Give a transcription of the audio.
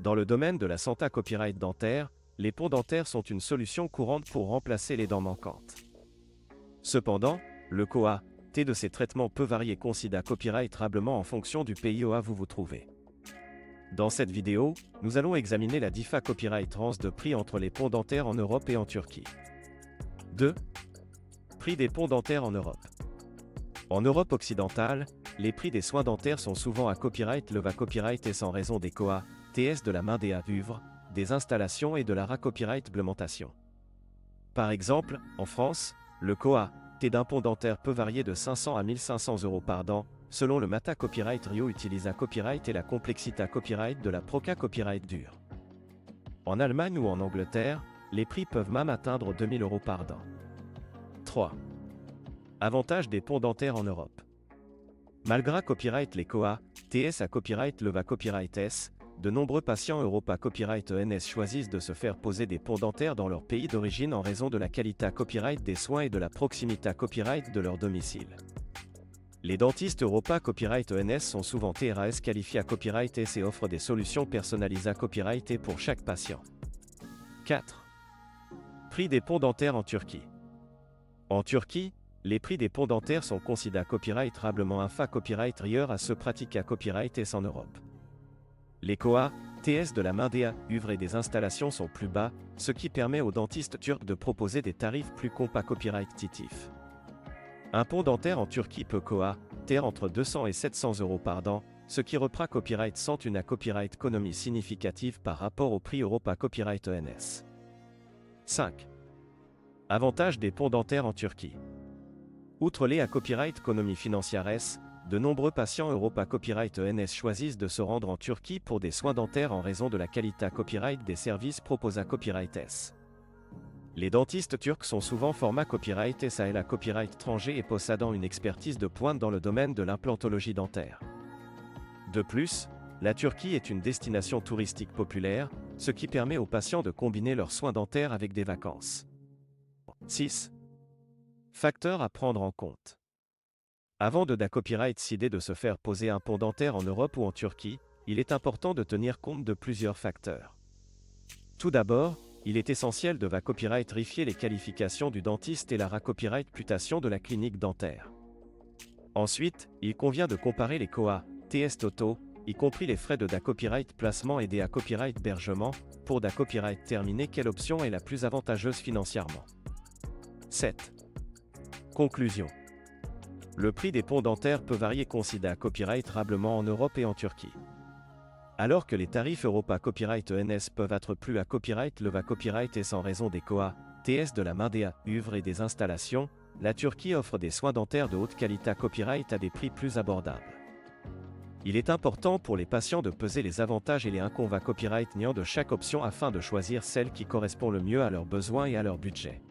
Dans le domaine de la santé copyright dentaire, les ponts dentaires sont une solution courante pour remplacer les dents manquantes. Cependant, le coût de ces traitements peut varier considérablement en fonction du pays où vous vous trouvez. Dans cette vidéo, nous allons examiner la différence copyright de prix entre les ponts dentaires en Europe et en Turquie. 2. Prix des ponts dentaires en Europe. En Europe occidentale, les prix des soins dentaires sont souvent à copyright en raison des coûts de la main-d'œuvre, des installations et de la réglementation. Par exemple, en France, le coût d'un pont dentaire peut varier de 500 à 1500 € par dent, selon le Mata Copyright Rio Utilisa Copyright et la complexité copyright de la Proca Copyright Dur. En Allemagne ou en Angleterre, les prix peuvent même atteindre 2000 € par dent. 3. Avantages des ponts dentaires en Europe. Malgré copyright les coûts à copyright copyright S, de nombreux patients Europa Copyright ENS choisissent de se faire poser des ponts dentaires dans leur pays d'origine en raison de la qualité copyright des soins et de la proximité copyright de leur domicile. Les dentistes Europa Copyright ENS sont souvent TRAS qualifiés à copyright S et offrent des solutions personnalisées copyright et pour chaque patient. 4. Prix des ponts dentaires en Turquie. En Turquie, les prix des ponts dentaires sont considérés copyrightablement inférieurs copyright ailleurs à ceux pratiqués à copyright S en Europe. Les coûts de la main-d'œuvre et des installations sont plus bas, ce qui permet aux dentistes turcs de proposer des tarifs plus compétitifs. Un pont dentaire en Turquie peut coûter entre 200 et 700 € par dent, ce qui reprend copyright sans une copyright économie significative par rapport au prix Europa Copyright ENS. 5. Avantages des ponts dentaires en Turquie. Outre les copyright économie financière S, de nombreux patients Europa Copyright ENS choisissent de se rendre en Turquie pour des soins dentaires en raison de la qualité copyright des services proposés à copyright S. Les dentistes turcs sont souvent format copyright S à la copyright étranger et possédant une expertise de pointe dans le domaine de l'implantologie dentaire. De plus, la Turquie est une destination touristique populaire, ce qui permet aux patients de combiner leurs soins dentaires avec des vacances. 6. Facteurs à prendre en compte. Avant de copyright décider de se faire poser un pont dentaire en Europe ou en Turquie, il est important de tenir compte de plusieurs facteurs. Tout d'abord, il est essentiel de copyright vérifier les qualifications du dentiste et la copyright réputation de la clinique dentaire. Ensuite, il convient de comparer les coûts totaux, y compris les frais de copyright placement et des copyright hébergement, pour copyright déterminer quelle option est la plus avantageuse financièrement. 7. Conclusion. Le prix des ponts dentaires peut varier considérablement copyrightablement en Europe et en Turquie. Alors que les tarifs Europa Copyright ENS peuvent être plus à copyright copyright S en raison des coûts de la main-d'œuvre et des installations, la Turquie offre des soins dentaires de haute qualité copyright à des prix plus abordables. Il est important pour les patients de peser les avantages et les inconvénients copyright de chaque option afin de choisir celle qui correspond le mieux à leurs besoins et à leur budget.